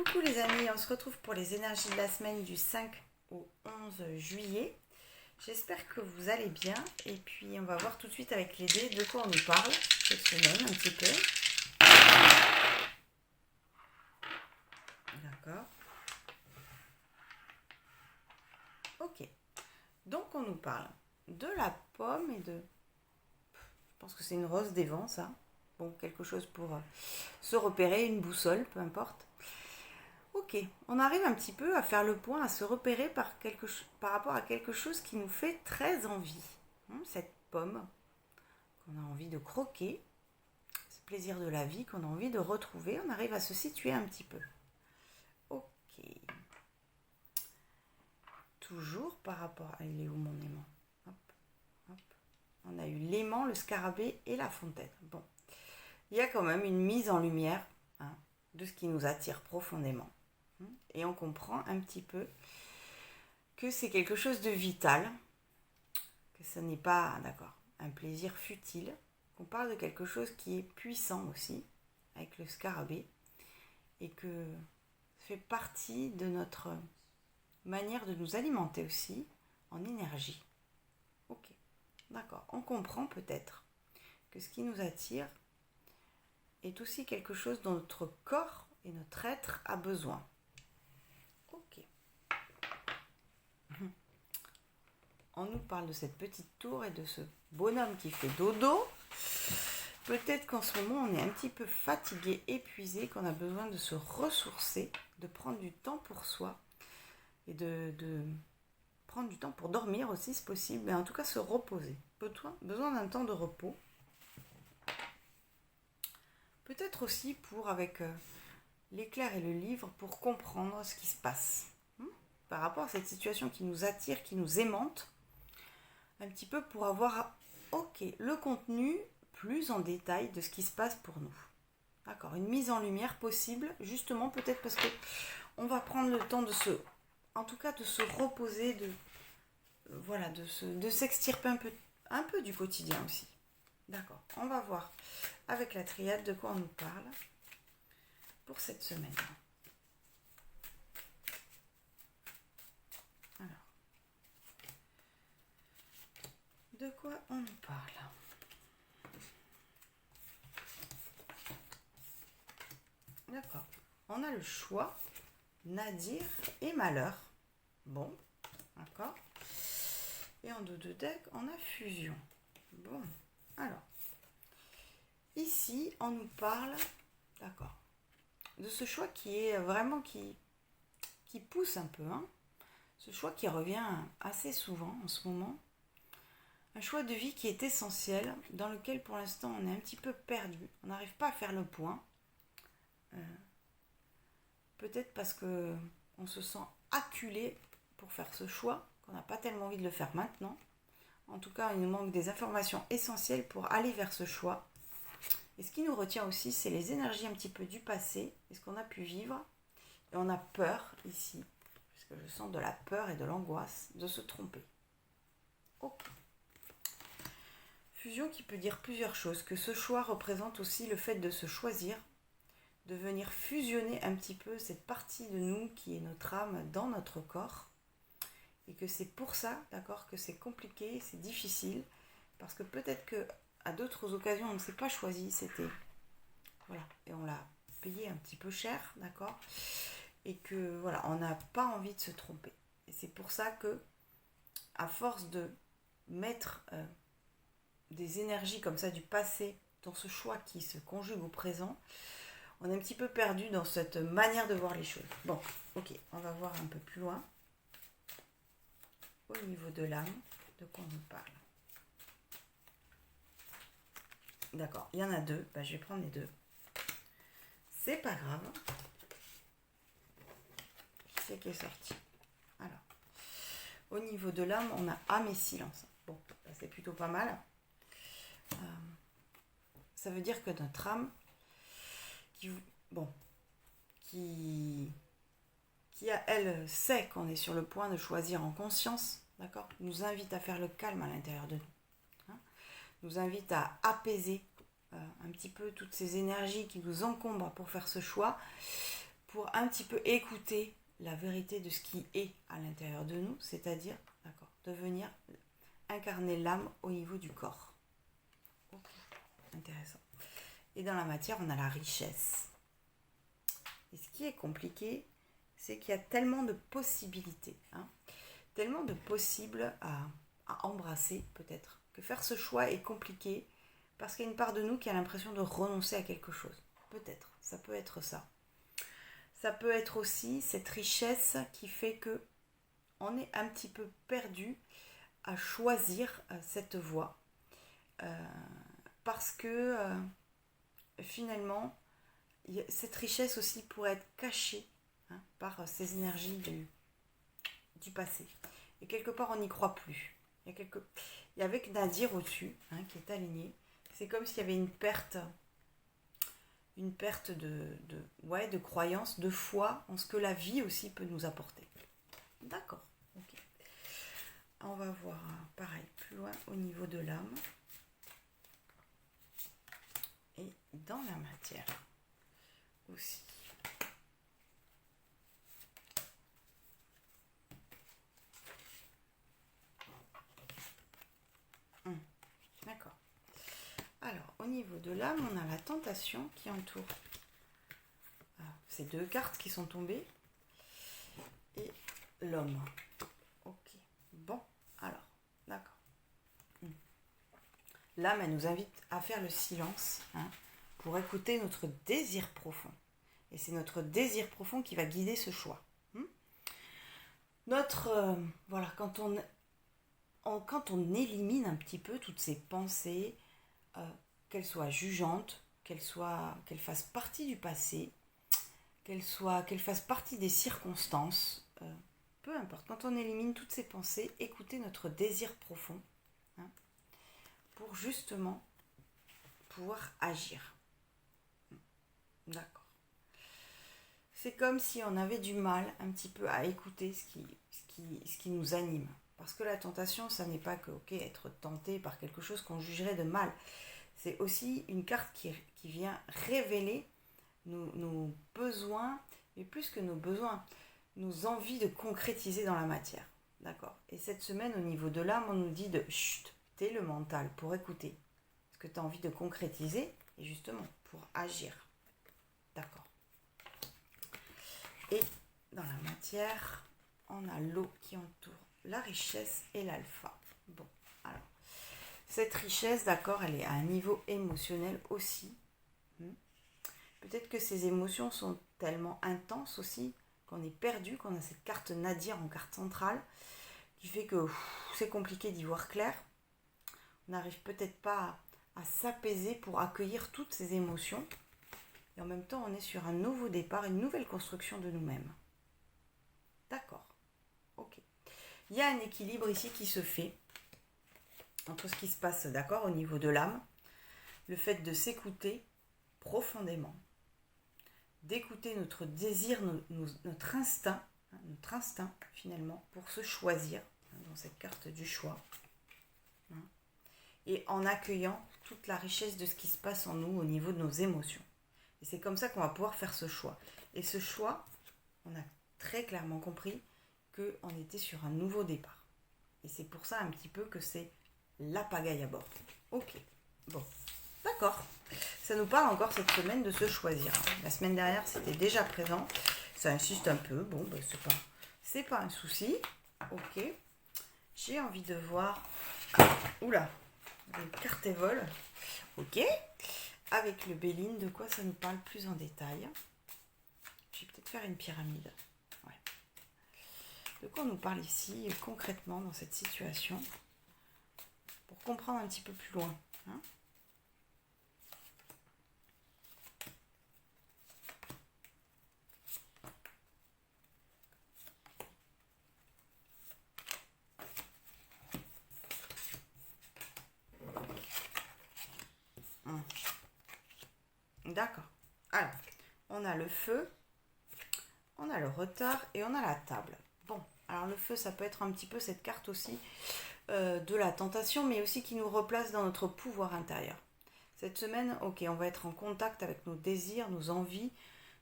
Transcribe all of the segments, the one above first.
Coucou les amis, on se retrouve pour les énergies de la semaine du 5 au 11 juillet. J'espère que vous allez bien et puis on va voir tout de suite avec les dés de quoi on nous parle cette semaine un petit peu. D'accord. Ok. Donc on nous parle de la pomme et de... Je pense que c'est une rose des vents ça. Bon, quelque chose pour se repérer, une boussole, peu importe. Ok, on arrive un petit peu à faire le point, à se repérer par rapport à quelque chose qui nous fait très envie. Cette pomme qu'on a envie de croquer, ce plaisir de la vie qu'on a envie de retrouver, on arrive à se situer un petit peu. Ok. Toujours par rapport à... Il est où mon aimant ? Hop, hop. On a eu l'aimant, le scarabée et la fontaine. Bon, il y a quand même une mise en lumière de ce qui nous attire profondément. Et on comprend un petit peu que c'est quelque chose de vital, que ce n'est pas, d'accord, un plaisir futile, qu'on parle de quelque chose qui est puissant aussi, avec le scarabée, et que ça fait partie de notre manière de nous alimenter aussi en énergie. Ok, d'accord, on comprend peut-être que ce qui nous attire est aussi quelque chose dont notre corps et notre être a besoin. Ok. On nous parle de cette petite tour et de ce bonhomme qui fait dodo. Peut-être qu'en ce moment, on est un petit peu fatigué, épuisé, qu'on a besoin de se ressourcer, de prendre du temps pour soi et de prendre du temps pour dormir aussi, si possible, mais en tout cas se reposer. Besoin d'un temps de repos. Peut-être aussi avec l'éclair et le livre, pour comprendre ce qui se passe. Par rapport à cette situation qui nous attire, qui nous aimante, un petit peu pour avoir le contenu plus en détail de ce qui se passe pour nous. D'accord, une mise en lumière possible, justement peut-être parce que on va prendre le temps de se reposer, de s'extirper un peu du quotidien aussi. D'accord, on va voir avec la triade de quoi on nous parle pour cette semaine. De quoi on nous parle ? D'accord. On a le choix, nadir et malheur. Bon, d'accord. Et en dos de deck, on a fusion. Bon, alors. Ici, on nous parle, d'accord, de ce choix qui est vraiment qui pousse un peu. Ce choix qui revient assez souvent en ce moment. Un choix de vie qui est essentiel, dans lequel pour l'instant on est un petit peu perdu. On n'arrive pas à faire le point. Peut-être parce qu'on se sent acculé pour faire ce choix, qu'on n'a pas tellement envie de le faire maintenant. En tout cas, il nous manque des informations essentielles pour aller vers ce choix. Et ce qui nous retient aussi, c'est les énergies un petit peu du passé, et ce qu'on a pu vivre. Et on a peur ici, parce que je sens de la peur et de l'angoisse de se tromper. Ok. Fusion qui peut dire plusieurs choses, que ce choix représente aussi le fait de se choisir, de venir fusionner un petit peu cette partie de nous qui est notre âme dans notre corps, et que c'est pour ça, d'accord, que c'est compliqué, c'est difficile, parce que peut-être que à d'autres occasions on ne s'est pas choisi, et on l'a payé un petit peu cher, d'accord, et que on n'a pas envie de se tromper. Et c'est pour ça que, à force de mettre des énergies comme ça du passé dans ce choix qui se conjugue au présent, on est un petit peu perdu dans cette manière de voir les choses. Bon, ok, on va voir un peu plus loin. Au niveau de l'âme, de quoi on nous parle. D'accord, il y en a deux, je vais prendre les deux. C'est pas grave. C'est qui est sorti. Alors, au niveau de l'âme, on a âme et silence. Bon, c'est plutôt pas mal. Ça veut dire que notre âme, elle sait qu'on est sur le point de choisir en conscience, d'accord, nous invite à faire le calme à l'intérieur de nous, nous invite à apaiser un petit peu toutes ces énergies qui nous encombrent pour faire ce choix, pour un petit peu écouter la vérité de ce qui est à l'intérieur de nous, c'est-à-dire, d'accord, de venir incarner l'âme au niveau du corps. Ok, intéressant. Et dans la matière, on a la richesse. Et ce qui est compliqué, c'est qu'il y a tellement de possibilités, hein, tellement de possibles à embrasser peut-être, que faire ce choix est compliqué parce qu'il y a une part de nous qui a l'impression de renoncer à quelque chose. Peut-être, ça peut être ça. Ça peut être aussi cette richesse qui fait que on est un petit peu perdu à choisir cette voie. Parce que finalement, cette richesse aussi pourrait être cachée, hein, par ces énergies du passé. Et quelque part, on n'y croit plus. Il y a avec Nadir au-dessus, hein, qui est aligné. C'est comme s'il y avait une perte de croyance, de foi en ce que la vie aussi peut nous apporter. D'accord, ok. On va voir, pareil, plus loin au niveau de l'âme. Et dans la matière aussi. D'accord. Alors, au niveau de l'âme, on a la tentation qui entoure ces deux cartes qui sont tombées et l'homme. Ok. Bon, alors, d'accord. L'âme, elle nous invite à faire le silence, hein, pour écouter notre désir profond. Et c'est notre désir profond qui va guider ce choix. Voilà, quand on élimine un petit peu toutes ces pensées, qu'elles soient jugeantes, qu'elles fassent partie du passé, qu'elles fassent partie des circonstances, peu importe, quand on élimine toutes ces pensées, écoutez notre désir profond, hein, pour justement pouvoir agir. D'accord. C'est comme si on avait du mal un petit peu à écouter ce qui nous anime. Parce que la tentation, ça n'est pas que être tenté par quelque chose qu'on jugerait de mal. C'est aussi une carte qui vient révéler nos besoins, mais plus que nos besoins, nos envies de concrétiser dans la matière. D'accord. Et cette semaine, au niveau de l'âme, on nous dit de chut, t'es le mental pour écouter ce que tu as envie de concrétiser et justement pour agir. D'accord. Et dans la matière, on a l'eau qui entoure la richesse et l'alpha. Bon, alors, cette richesse, d'accord, elle est à un niveau émotionnel aussi. Peut-être que ces émotions sont tellement intenses aussi qu'on est perdu, qu'on a cette carte Nadir en carte centrale, qui fait que c'est compliqué d'y voir clair. On n'arrive peut-être pas à s'apaiser pour accueillir toutes ces émotions. Et en même temps, on est sur un nouveau départ, une nouvelle construction de nous-mêmes. D'accord. Ok. Il y a un équilibre ici qui se fait entre ce qui se passe, d'accord, au niveau de l'âme, le fait de s'écouter profondément, d'écouter notre désir, notre instinct finalement, pour se choisir, dans cette carte du choix, et en accueillant toute la richesse de ce qui se passe en nous au niveau de nos émotions. Et c'est comme ça qu'on va pouvoir faire ce choix. Et ce choix, on a très clairement compris qu'on était sur un nouveau départ. Et c'est pour ça un petit peu que c'est la pagaille à bord. Ok, bon, d'accord. Ça nous parle encore cette semaine de se choisir. La semaine dernière, c'était déjà présent. Ça insiste un peu. Bon, ben, c'est pas un souci. Ok. J'ai envie de voir... Oula, une carte évole. Ok. Avec le Béline, de quoi ça nous parle plus en détail? Je vais peut-être faire une pyramide. Ouais. De quoi on nous parle ici, concrètement, dans cette situation, pour comprendre un petit peu plus loin. Hein. D'accord. Alors, on a le feu, on a le retard et on a la table. Bon, alors le feu, ça peut être un petit peu cette carte aussi de la tentation, mais aussi qui nous replace dans notre pouvoir intérieur. Cette semaine, ok, on va être en contact avec nos désirs, nos envies,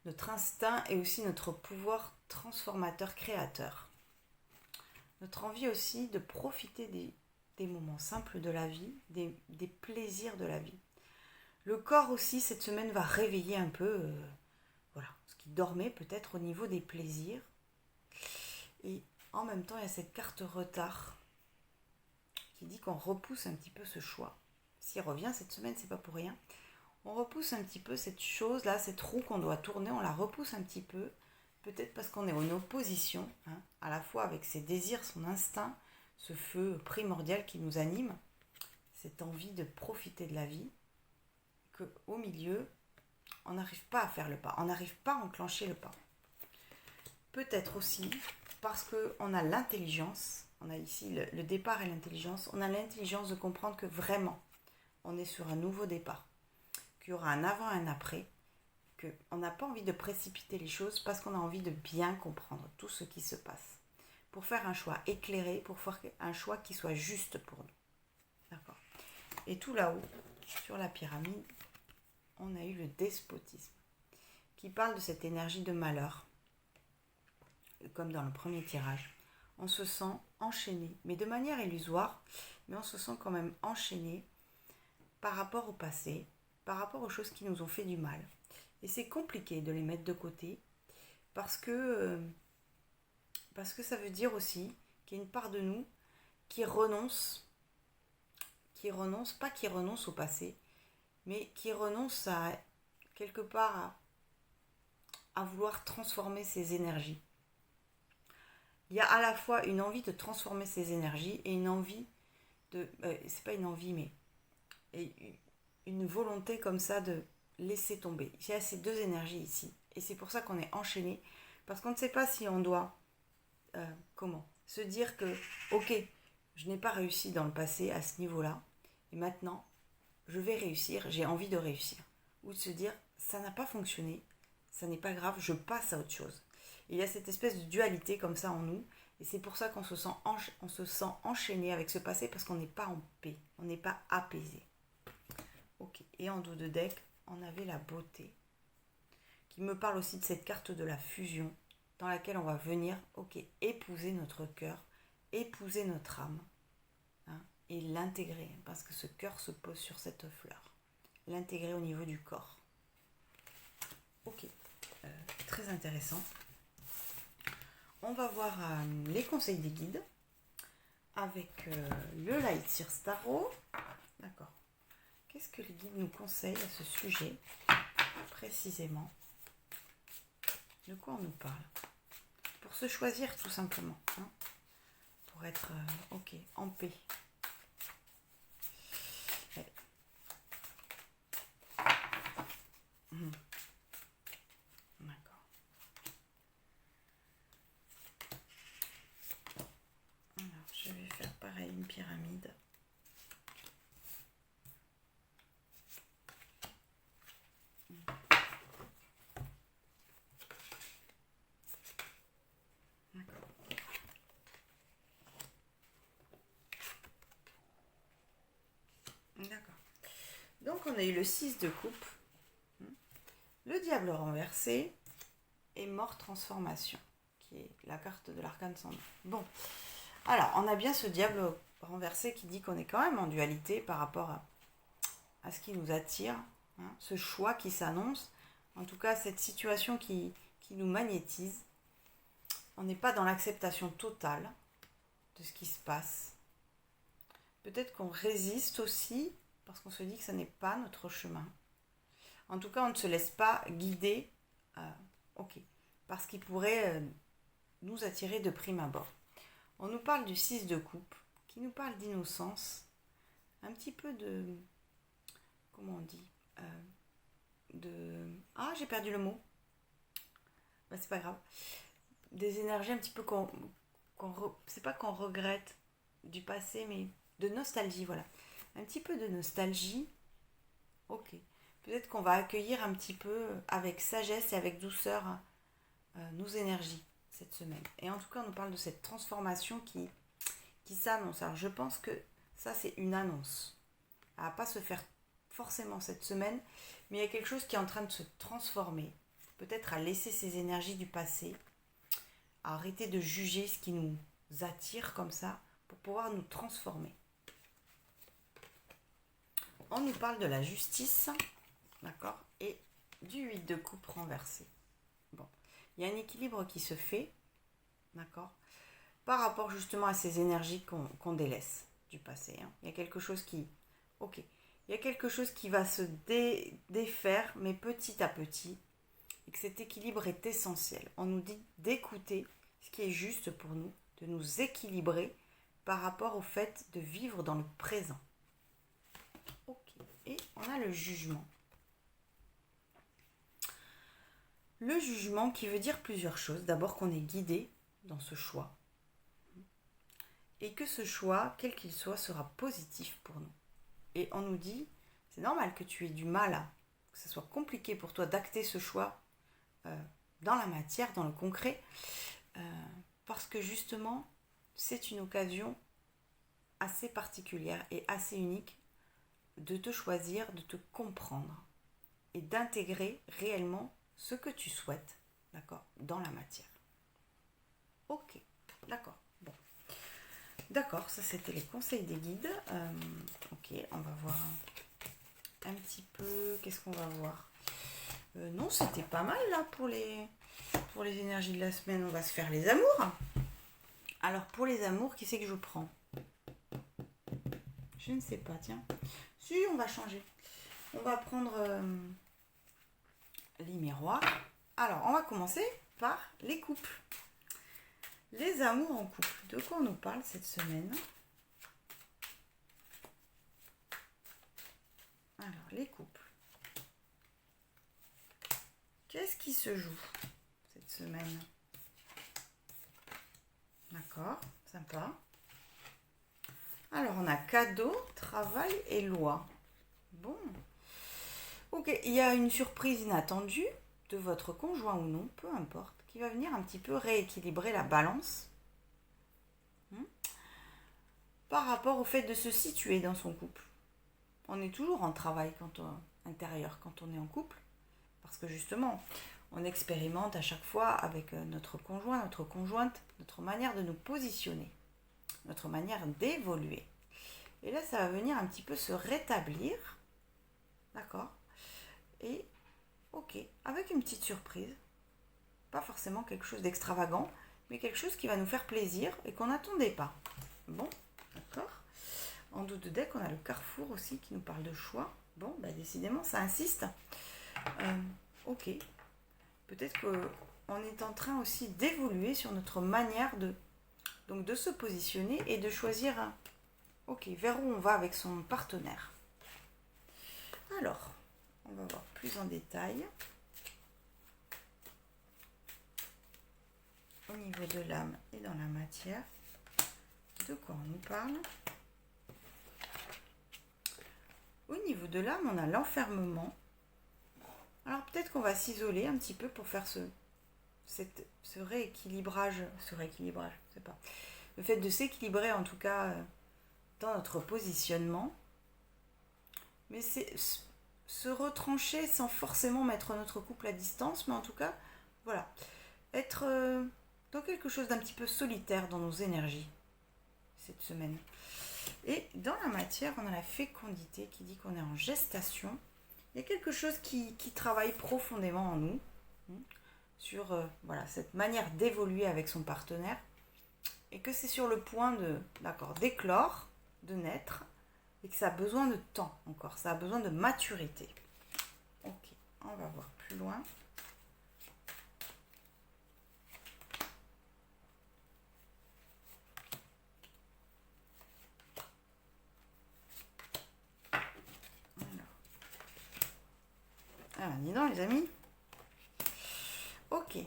notre instinct et aussi notre pouvoir transformateur créateur. Notre envie aussi de profiter des moments simples de la vie, des plaisirs de la vie. Le corps aussi, cette semaine, va réveiller un peu ce qui dormait peut-être au niveau des plaisirs. Et en même temps, il y a cette carte retard qui dit qu'on repousse un petit peu ce choix. S'il revient cette semaine, c'est pas pour rien. On repousse un petit peu cette chose-là, cette roue qu'on doit tourner, on la repousse un petit peu. Peut-être parce qu'on est en opposition, à la fois avec ses désirs, son instinct, ce feu primordial qui nous anime, cette envie de profiter de la vie, qu'au milieu, on n'arrive pas à faire le pas, on n'arrive pas à enclencher le pas. Peut-être aussi parce qu'on a l'intelligence, on a ici le départ et l'intelligence, on a l'intelligence de comprendre que vraiment, on est sur un nouveau départ, qu'il y aura un avant et un après, qu'on n'a pas envie de précipiter les choses parce qu'on a envie de bien comprendre tout ce qui se passe, pour faire un choix éclairé, pour faire un choix qui soit juste pour nous. D'accord. Et tout là-haut, sur la pyramide, on a eu le despotisme, qui parle de cette énergie de malheur, comme dans le premier tirage. On se sent enchaîné, mais de manière illusoire, mais on se sent quand même enchaîné par rapport au passé, par rapport aux choses qui nous ont fait du mal. Et c'est compliqué de les mettre de côté, parce que ça veut dire aussi qu'il y a une part de nous qui renonce pas qui renonce au passé, mais qui renonce à, quelque part, à vouloir transformer ses énergies. Il y a à la fois une envie de transformer ses énergies et une envie de... c'est pas une envie, mais une volonté comme ça de laisser tomber. Il y a ces deux énergies ici. Et c'est pour ça qu'on est enchaîné. Parce qu'on ne sait pas si on doit... se dire que, ok, je n'ai pas réussi dans le passé à ce niveau-là. Et maintenant, je vais réussir. J'ai envie de réussir. Ou de se dire, ça n'a pas fonctionné. Ça n'est pas grave, je passe à autre chose. Et il y a cette espèce de dualité comme ça en nous. Et c'est pour ça qu'on se sent enchaîné avec ce passé parce qu'on n'est pas en paix. On n'est pas apaisé. Ok. Et en dos de deck, on avait la beauté. Qui me parle aussi de cette carte de la fusion. Dans laquelle on va venir, épouser notre cœur. Épouser notre âme. Et l'intégrer. Parce que ce cœur se pose sur cette fleur. L'intégrer au niveau du corps. Ok. Très intéressant. On va voir les conseils des guides avec le Lightseer Tarot. D'accord. Qu'est-ce que les guides nous conseillent à ce sujet précisément? De quoi on nous parle? Pour se choisir tout simplement. Pour être en paix. Allez. Je vais faire pareil, une pyramide. D'accord. Donc on a eu le 6 de coupe, le diable renversé et mort transformation, qui est la carte de l'arcane 109. Bon. Alors, on a bien ce diable renversé qui dit qu'on est quand même en dualité par rapport à ce qui nous attire, ce choix qui s'annonce, en tout cas cette situation qui nous magnétise. On n'est pas dans l'acceptation totale de ce qui se passe. Peut-être qu'on résiste aussi parce qu'on se dit que ce n'est pas notre chemin. En tout cas, on ne se laisse pas guider par ce qui pourrait nous attirer de prime abord. On nous parle du 6 de coupe, qui nous parle d'innocence, un petit peu de... Comment on dit j'ai perdu le mot. C'est pas grave. Des énergies un petit peu c'est pas qu'on regrette du passé, mais de nostalgie, voilà. Un petit peu de nostalgie. Ok. Peut-être qu'on va accueillir un petit peu avec sagesse et avec douceur nos énergies cette semaine. Et en tout cas, on nous parle de cette transformation qui s'annonce. Alors, je pense que ça, c'est une annonce. Elle va pas se faire forcément cette semaine, mais il y a quelque chose qui est en train de se transformer peut-être à laisser ces énergies du passé, à arrêter de juger ce qui nous attire comme ça, pour pouvoir nous transformer. On nous parle de la justice, d'accord, et du 8 de coupe renversé. Bon, il y a un équilibre qui se fait, d'accord, par rapport justement à ces énergies qu'on délaisse du passé. Hein. Il y a quelque chose qui... Ok. Il y a quelque chose qui va se défaire, mais petit à petit, et que cet équilibre est essentiel. On nous dit d'écouter ce qui est juste pour nous, de nous équilibrer par rapport au fait de vivre dans le présent. Ok. Et on a le jugement. Le jugement qui veut dire plusieurs choses. D'abord qu'on est guidé dans ce choix. Et que ce choix, quel qu'il soit, sera positif pour nous. Et on nous dit, c'est normal que tu aies du mal, que ce soit compliqué pour toi d'acter ce choix dans la matière, dans le concret, parce que justement, c'est une occasion assez particulière et assez unique de te choisir, de te comprendre et d'intégrer réellement ce que tu souhaites, d'accord, dans la matière. Ok, d'accord, bon. D'accord, ça c'était les conseils des guides. Ok, on va voir un petit peu, qu'est-ce qu'on va voir. Non, c'était pas mal là pour les énergies de la semaine. On va se faire les amours. Alors pour les amours, qui c'est que je prends? Je ne sais pas, tiens. Si, on va changer. On va prendre les miroirs. Alors, on va commencer par les couples. Les amours en couple. De quoi on nous parle cette semaine? Alors, les couples. Qu'est-ce qui se joue cette semaine? D'accord, sympa. Alors, on a cadeau, travail et loi. Bon. Ok, il y a une surprise inattendue de votre conjoint ou non, peu importe, qui va venir un petit peu rééquilibrer la balance par rapport au fait de se situer dans son couple. On est toujours en travail intérieur quand on est en couple, parce que justement, on expérimente à chaque fois avec notre conjoint, notre conjointe, notre manière de nous positionner, notre manière d'évoluer. Et là, ça va venir un petit peu se rétablir, d'accord? Et, ok, avec une petite surprise, pas forcément quelque chose d'extravagant, mais quelque chose qui va nous faire plaisir et qu'on n'attendait pas. Bon, d'accord. En dos de deck, on a le carrefour aussi qui nous parle de choix. Bon, bah décidément, ça insiste. Ok. Peut-être qu'on est en train aussi d'évoluer sur notre manière de se positionner et de choisir vers où on va avec son partenaire. Alors, on va voir plus en détail. Au niveau de l'âme et dans la matière, de quoi on nous parle? Au niveau de l'âme, on a l'enfermement. Alors peut-être qu'on va s'isoler un petit peu pour faire ce rééquilibrage, je sais pas. Le fait de s'équilibrer en tout cas dans notre positionnement. Mais c'est se retrancher sans forcément mettre notre couple à distance, mais en tout cas, voilà. Être dans quelque chose d'un petit peu solitaire dans nos énergies cette semaine. Et dans la matière, on a la fécondité qui dit qu'on est en gestation. Il y a quelque chose qui travaille profondément en nous sur cette manière d'évoluer avec son partenaire et que c'est sur le point d'éclore, de naître et que ça a besoin de temps encore, ça a besoin de maturité. Ok, on va voir plus loin. Alors, dis donc les amis. Ok,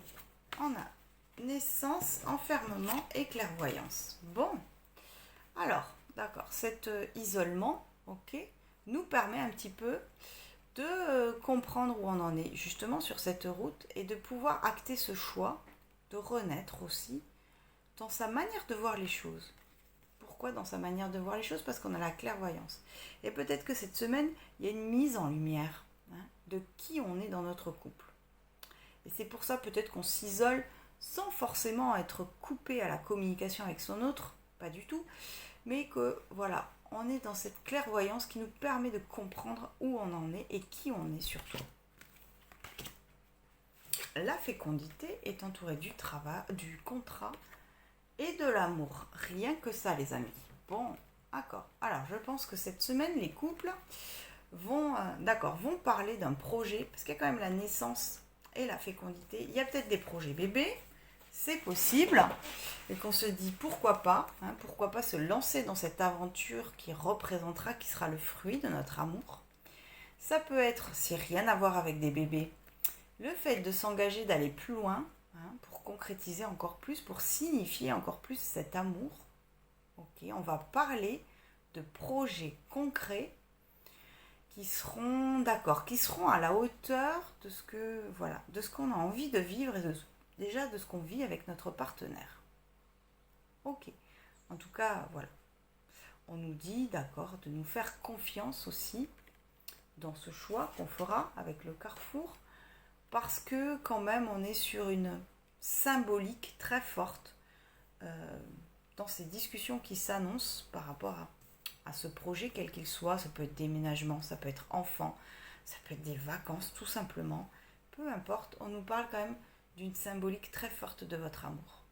on a naissance, enfermement et clairvoyance. Bon, alors, d'accord, cet isolement, nous permet un petit peu de comprendre où on en est justement sur cette route et de pouvoir acter ce choix, de renaître aussi dans sa manière de voir les choses. Pourquoi dans sa manière de voir les choses? Parce qu'on a la clairvoyance. Et peut-être que cette semaine, il y a une mise en lumière de qui on est dans notre couple. Et c'est pour ça peut-être qu'on s'isole sans forcément être coupé à la communication avec son autre, pas du tout, mais que voilà, on est dans cette clairvoyance qui nous permet de comprendre où on en est et qui on est surtout. La fécondité est entourée du travail, du contrat et de l'amour. Rien que ça, les amis. Bon, d'accord. Alors, je pense que cette semaine, les couples vont parler d'un projet, parce qu'il y a quand même la naissance et la fécondité. Il y a peut-être des projets bébés, c'est possible, et qu'on se dit pourquoi pas se lancer dans cette aventure qui représentera, qui sera le fruit de notre amour. Ça peut être, si rien à voir avec des bébés, le fait de s'engager, d'aller plus loin, pour concrétiser encore plus, pour signifier encore plus cet amour. Ok, on va parler de projets concrets qui seront à la hauteur de ce qu'on a envie de vivre et déjà de ce qu'on vit avec notre partenaire. Ok, en tout cas, voilà. On nous dit, de nous faire confiance aussi dans ce choix qu'on fera avec le Carrefour, parce que quand même on est sur une symbolique très forte dans ces discussions qui s'annoncent par rapport à ce projet quel qu'il soit. Ça peut être déménagement, ça peut être enfant, ça peut être des vacances tout simplement, peu importe, on nous parle quand même d'une symbolique très forte de votre amour.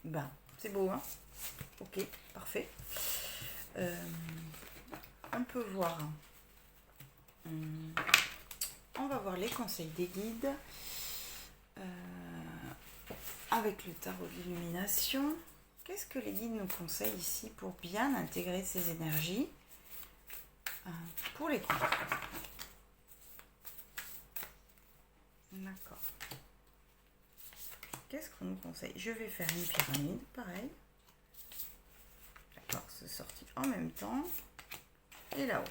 Ben, c'est beau, hein? Ok, parfait. On peut voir... On va voir les conseils des guides avec le tarot d'illumination. Qu'est-ce que les guides nous conseillent ici pour bien intégrer ces énergies pour les couples? D'accord. Qu'est-ce qu'on nous conseille? Je vais faire une pyramide, pareil. D'accord, c'est sorti en même temps. Et là-haut.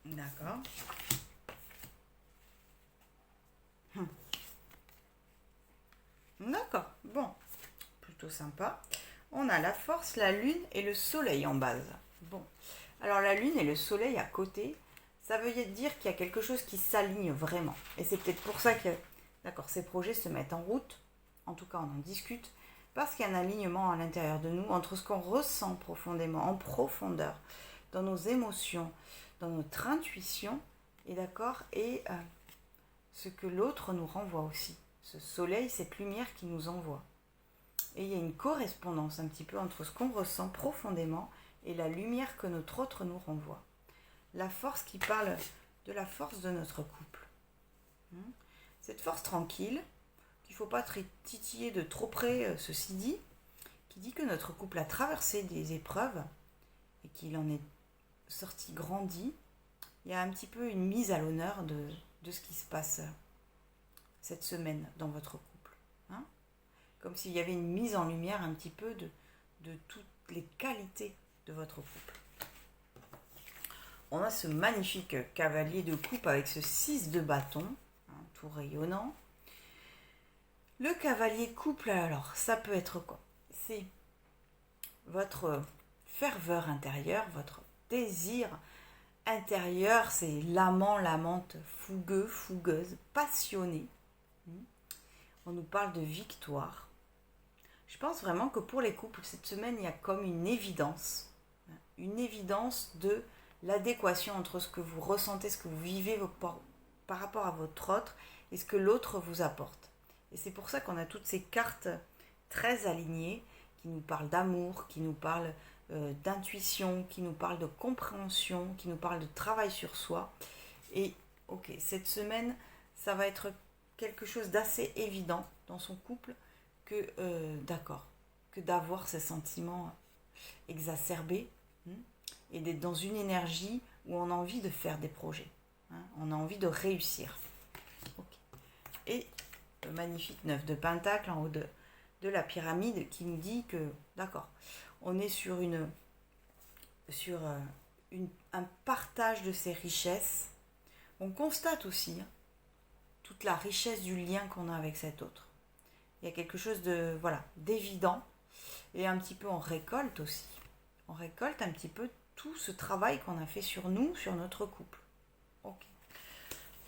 D'accord. D'accord, bon, plutôt sympa. On a la force, la lune et le soleil en base. Bon, alors la lune et le soleil à côté, ça veut dire qu'il y a quelque chose qui s'aligne vraiment. Et c'est peut-être pour ça que, ces projets se mettent en route. En tout cas, on en discute. Parce qu'il y a un alignement à l'intérieur de nous entre ce qu'on ressent profondément, en profondeur, dans nos émotions, dans notre intuition, et ce que l'autre nous renvoie aussi. Ce soleil, cette lumière qui nous envoie. Et il y a une correspondance un petit peu entre ce qu'on ressent profondément et la lumière que notre autre nous renvoie. La force qui parle de la force de notre couple. Cette force tranquille, qu'il ne faut pas titiller de trop près, ceci dit, qui dit que notre couple a traversé des épreuves et qu'il en est sorti grandi. Il y a un petit peu une mise à l'honneur de ce qui se passe cette semaine dans votre couple. Comme s'il y avait une mise en lumière un petit peu de toutes les qualités de votre couple. On a ce magnifique cavalier de coupe avec ce 6 de bâton, tout rayonnant. Le cavalier couple, alors, ça peut être quoi? C'est votre ferveur intérieure, votre désir intérieur, c'est l'amant, l'amante fougueux, fougueuse, passionné. On nous parle de victoire. Je pense vraiment que pour les couples, cette semaine, il y a comme une évidence de l'adéquation entre ce que vous ressentez, ce que vous vivez par rapport à votre autre et ce que l'autre vous apporte. Et c'est pour ça qu'on a toutes ces cartes très alignées qui nous parlent d'amour, qui nous parlent d'intuition, qui nous parlent de compréhension, qui nous parlent de travail sur soi. Et ok, cette semaine, ça va être quelque chose d'assez évident dans son couple que d'avoir ces sentiments exacerbés et d'être dans une énergie où on a envie de faire des projets. On a envie de réussir. Okay. Et le magnifique 9 de Pentacle en haut de la pyramide qui nous dit que, on est sur un partage de ces richesses. On constate aussi toute la richesse du lien qu'on a avec cet autre. Il y a quelque chose d'évident et un petit peu on récolte aussi. On récolte un petit peu tout ce travail qu'on a fait sur nous, sur notre couple. Ok.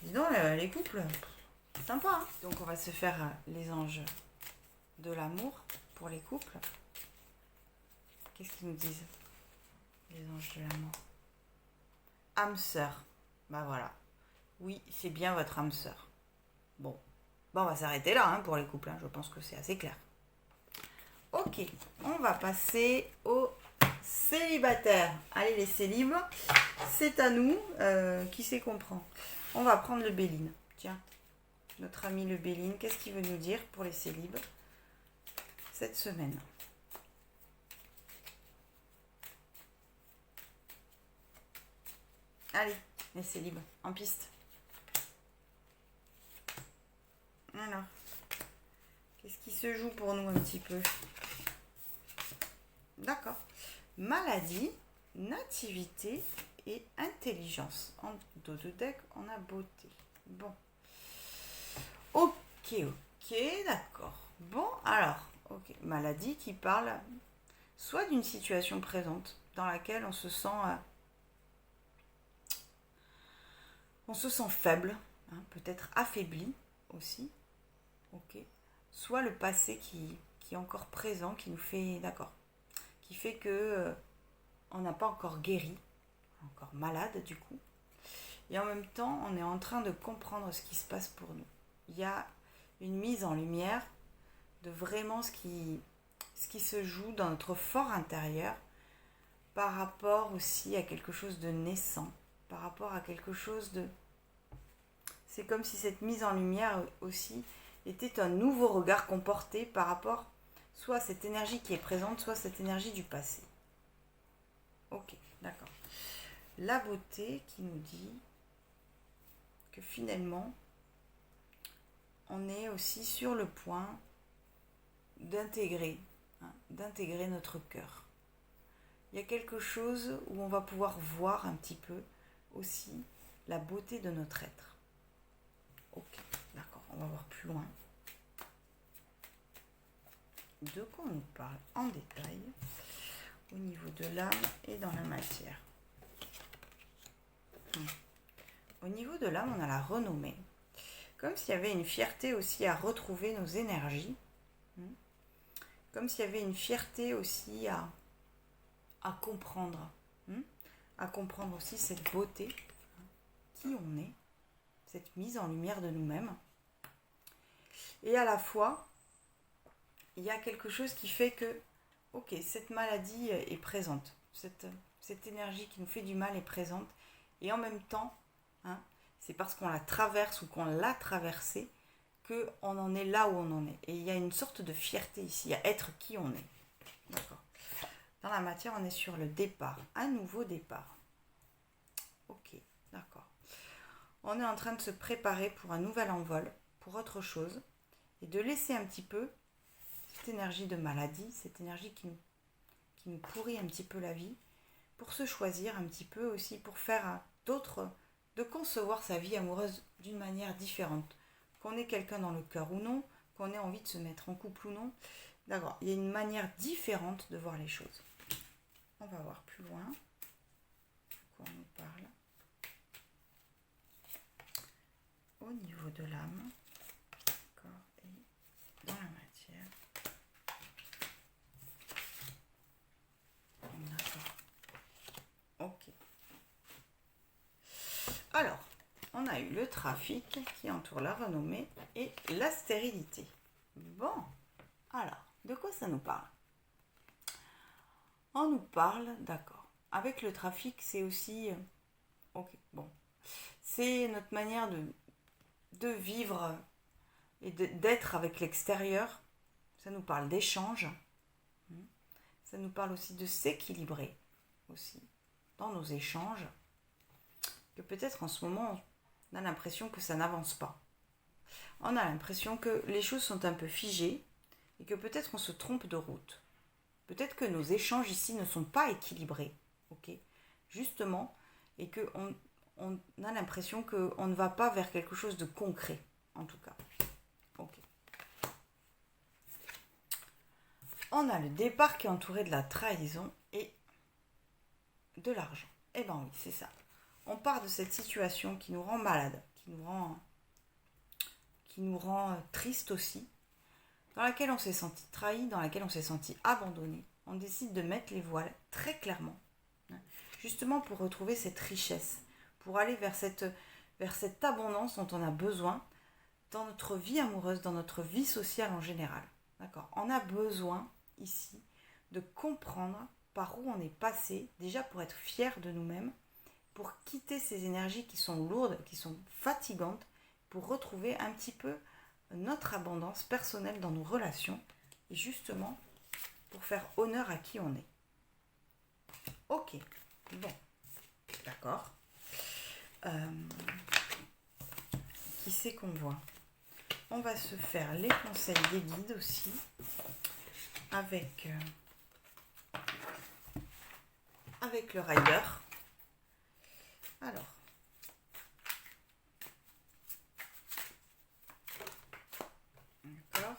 Dis donc, les couples, sympa, hein. Donc on va se faire les anges de l'amour pour les couples. Qu'est-ce qu'ils nous disent, les anges de l'amour? Âme sœur. Bah voilà. Oui, c'est bien votre âme sœur. Bon. Bon, on va s'arrêter là hein, pour les couples. Hein. Je pense que c'est assez clair. Ok. On va passer aux célibataires. Allez, les célibes, c'est à nous. Qui c'est qu'on prend? On va prendre le Béline. Tiens. Notre ami le Béline. Qu'est-ce qu'il veut nous dire pour les célibes cette semaine? Allez, les célibes, en piste. Alors, qu'est-ce qui se joue pour nous un petit peu? D'accord. Maladie, nativité et intelligence. En dos de deck, on a beauté. Bon. Ok, d'accord. Bon, alors, ok. Maladie qui parle soit d'une situation présente dans laquelle on se sent faible, hein, peut-être affaibli aussi. Ok. Soit le passé qui est encore présent, qui nous fait, d'accord, qui fait que on n'a pas encore guéri, encore malade du coup. Et en même temps, on est en train de comprendre ce qui se passe pour nous. Il y a une mise en lumière de vraiment ce qui se joue dans notre fort intérieur par rapport aussi à quelque chose de naissant, par rapport à quelque chose de... C'est comme si cette mise en lumière aussi était un nouveau regard qu'on portait par rapport soit à cette énergie qui est présente, soit à cette énergie du passé. Ok, d'accord. La beauté qui nous dit que finalement, on est aussi sur le point d'intégrer notre cœur. Il y a quelque chose où on va pouvoir voir un petit peu aussi la beauté de notre être. Ok, d'accord, on va voir plus loin. De quoi on nous parle en détail au niveau de l'âme et dans la matière. Au niveau de l'âme, on a la renommée. Comme s'il y avait une fierté aussi à retrouver nos énergies. Comme s'il y avait une fierté aussi à comprendre. À comprendre aussi cette beauté, qui on est, cette mise en lumière de nous-mêmes. Et à la fois, il y a quelque chose qui fait que, ok, cette maladie est présente. Cette énergie qui nous fait du mal est présente. Et en même temps, c'est parce qu'on la traverse ou qu'on l'a traversée qu'on en est là où on en est. Et il y a une sorte de fierté ici, à être qui on est. D'accord. Dans la matière, on est sur le départ, un nouveau départ. Ok, d'accord. On est en train de se préparer pour un nouvel envol, pour autre chose, et de laisser un petit peu cette énergie de maladie, cette énergie qui nous pourrit un petit peu la vie, pour se choisir un petit peu aussi, pour faire d'autres, de concevoir sa vie amoureuse d'une manière différente. Qu'on ait quelqu'un dans le cœur ou non, qu'on ait envie de se mettre en couple ou non. D'accord, il y a une manière différente de voir les choses. On va voir plus loin. De quoi on nous parle. Au niveau de l'âme. D'accord, et dans la matière. D'accord. Ok. Alors, on a eu le trafic qui entoure la renommée et la stérilité. Bon, alors, de quoi ça nous parle? On nous parle, d'accord. Avec le trafic, c'est aussi... ok, bon. C'est notre manière de vivre et d'être avec l'extérieur. Ça nous parle d'échange. Ça nous parle aussi de s'équilibrer aussi dans nos échanges. Que peut-être en ce moment, on a l'impression que ça n'avance pas. On a l'impression que les choses sont un peu figées et que peut-être on se trompe de route. Peut-être que nos échanges ici ne sont pas équilibrés, ok, justement, et qu'on a l'impression qu'on ne va pas vers quelque chose de concret, en tout cas. Ok. On a le départ qui est entouré de la trahison et de l'argent. Eh ben oui, c'est ça. On part de cette situation qui nous rend malade, qui nous rend triste aussi, dans laquelle on s'est senti trahi, dans laquelle on s'est senti abandonné. On décide de mettre les voiles très clairement, hein, justement pour retrouver cette richesse, pour aller vers cette abondance dont on a besoin dans notre vie amoureuse, dans notre vie sociale en général. D'accord ? On a besoin ici de comprendre par où on est passé, déjà pour être fier de nous-mêmes, pour quitter ces énergies qui sont lourdes, qui sont fatigantes, pour retrouver un petit peu notre abondance personnelle dans nos relations et justement pour faire honneur à qui on est. Ok, bon, d'accord. Qui c'est qu'on voit ? On va se faire les conseils des guides aussi avec le rider. Alors, d'accord.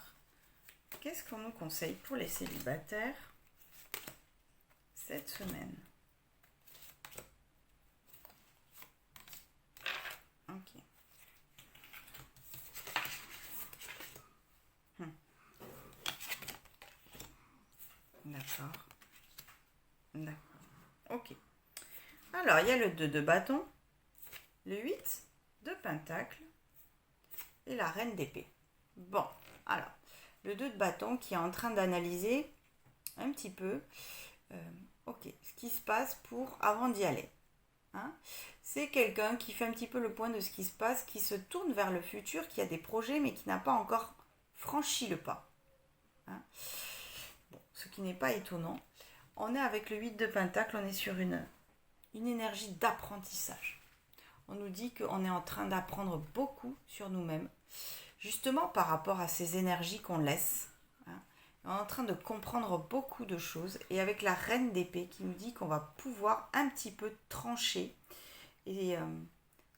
Qu'est-ce qu'on nous conseille pour les célibataires cette semaine ? Ok. D'accord. D'accord. Ok. Alors, il y a le 2 de bâton, le 8 de pentacle et la reine d'épée. Bon, alors, le 2 de bâton qui est en train d'analyser un petit peu ce qui se passe avant d'y aller. Hein, c'est quelqu'un qui fait un petit peu le point de ce qui se passe, qui se tourne vers le futur, qui a des projets mais qui n'a pas encore franchi le pas. Hein, bon, ce qui n'est pas étonnant. On est avec le 8 de pentacle, on est sur une énergie d'apprentissage. On nous dit qu'on est en train d'apprendre beaucoup sur nous-mêmes, justement par rapport à ces énergies qu'on laisse. Hein. On est en train de comprendre beaucoup de choses et avec la reine d'épée qui nous dit qu'on va pouvoir un petit peu trancher et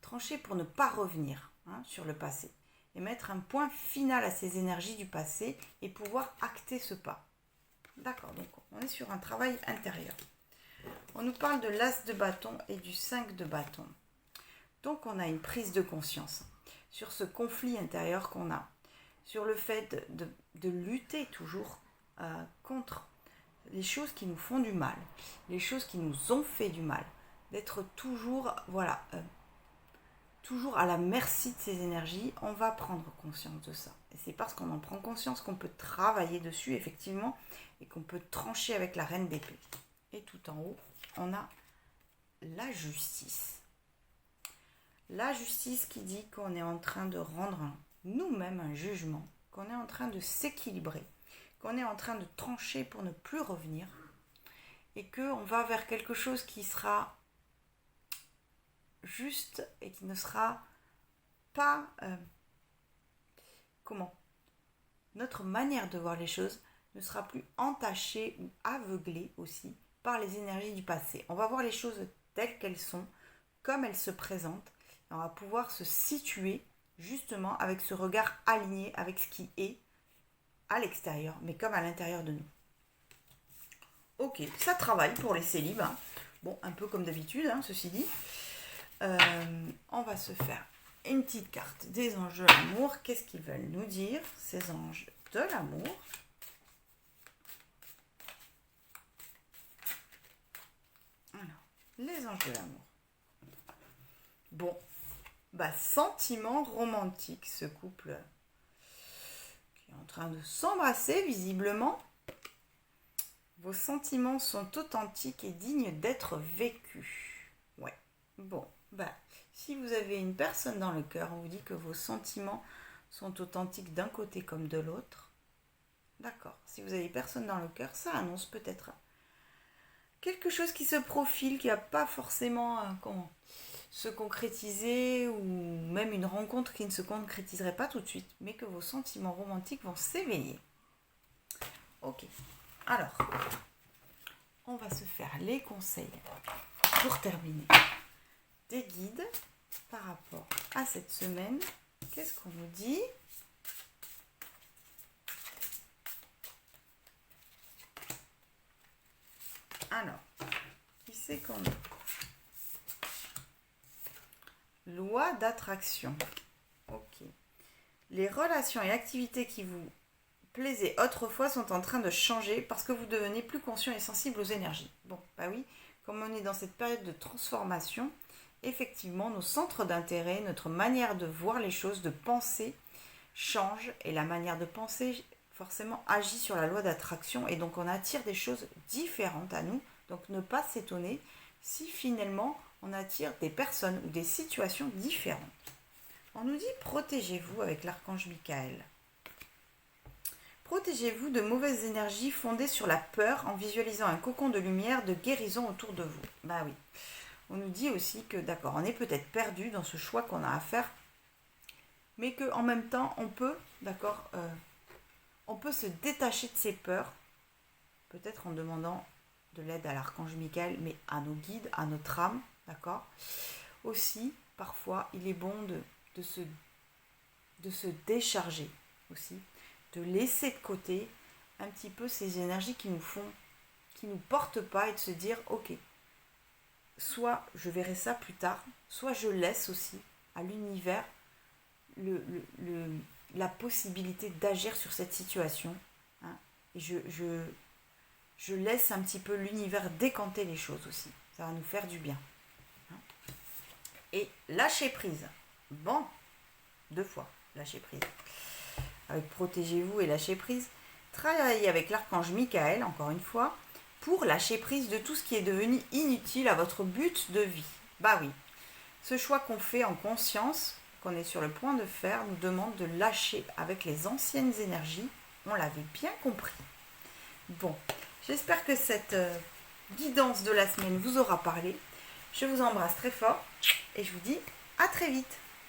trancher pour ne pas revenir sur le passé et mettre un point final à ces énergies du passé et pouvoir acter ce pas. D'accord, donc on est sur un travail intérieur. On nous parle de l'as de bâton et du 5 de bâton. Donc on a une prise de conscience sur ce conflit intérieur qu'on a, sur le fait de lutter toujours contre les choses qui nous font du mal, les choses qui nous ont fait du mal, d'être toujours, toujours à la merci de ces énergies. On va prendre conscience de ça. Et c'est parce qu'on en prend conscience qu'on peut travailler dessus, effectivement, et qu'on peut trancher avec la reine d'épée. Et tout en haut, on a la justice. La justice qui dit qu'on est en train de rendre nous-mêmes un jugement, qu'on est en train de s'équilibrer, qu'on est en train de trancher pour ne plus revenir, et qu'on va vers quelque chose qui sera juste et qui ne sera pas... Notre manière de voir les choses ne sera plus entachée ou aveuglée aussi par les énergies du passé. On va voir les choses telles qu'elles sont, comme elles se présentent, et on va pouvoir se situer justement avec ce regard aligné avec ce qui est à l'extérieur, mais comme à l'intérieur de nous. Ok, ça travaille pour les célibes. Hein. Bon, un peu comme d'habitude, ceci dit. On va se faire une petite carte des anges de l'amour. Qu'est-ce qu'ils veulent nous dire, ces anges de l'amour? Alors, les anges de l'amour. Bon, sentiment romantique, ce couple qui est en train de s'embrasser visiblement. Vos sentiments sont authentiques et dignes d'être vécus. Ouais, bon, si vous avez une personne dans le cœur, on vous dit que vos sentiments sont authentiques d'un côté comme de l'autre. D'accord. Si vous avez personne dans le cœur, ça annonce peut-être quelque chose qui se profile, qui n'a pas forcément se concrétiser, ou même une rencontre qui ne se concrétiserait pas tout de suite, mais que vos sentiments romantiques vont s'éveiller. Ok. Alors, on va se faire les conseils pour terminer des guides par rapport à cette semaine. Qu'est-ce qu'on nous dit ? Alors, qui c'est qu'on a ? Loi d'attraction. Ok. Les relations et activités qui vous plaisaient autrefois sont en train de changer parce que vous devenez plus conscient et sensible aux énergies. Bon, bah oui, comme on est dans cette période de transformation, effectivement, nos centres d'intérêt, notre manière de voir les choses, de penser, change. Et la manière de penser, forcément, agit sur la loi d'attraction. Et donc, on attire des choses différentes à nous. Donc, ne pas s'étonner si finalement, on attire des personnes ou des situations différentes. On nous dit protégez-vous avec l'archange Michael. Protégez-vous de mauvaises énergies fondées sur la peur en visualisant un cocon de lumière de guérison autour de vous. Bah oui. On nous dit aussi que d'accord, on est peut-être perdu dans ce choix qu'on a à faire, mais qu'en même temps, on peut, d'accord, on peut se détacher de ses peurs, peut-être en demandant de l'aide à l'archange Michael, mais à nos guides, à notre âme, d'accord. Aussi, parfois, il est bon de se décharger aussi, de laisser de côté un petit peu ces énergies qui nous portent pas et de se dire, ok, soit je verrai ça plus tard, soit je laisse aussi à l'univers la possibilité d'agir sur cette situation. Hein, et je laisse un petit peu l'univers décanter les choses aussi. Ça va nous faire du bien. Hein. Et lâcher prise. Bon, 2 fois, lâcher prise. Avec protégez-vous et lâcher prise. Travaillez avec l'archange Michael, encore une fois, pour lâcher prise de tout ce qui est devenu inutile à votre but de vie. Bah oui, ce choix qu'on fait en conscience, qu'on est sur le point de faire, nous demande de lâcher avec les anciennes énergies. On l'avait bien compris. Bon, j'espère que cette guidance de la semaine vous aura parlé. Je vous embrasse très fort et je vous dis à très vite.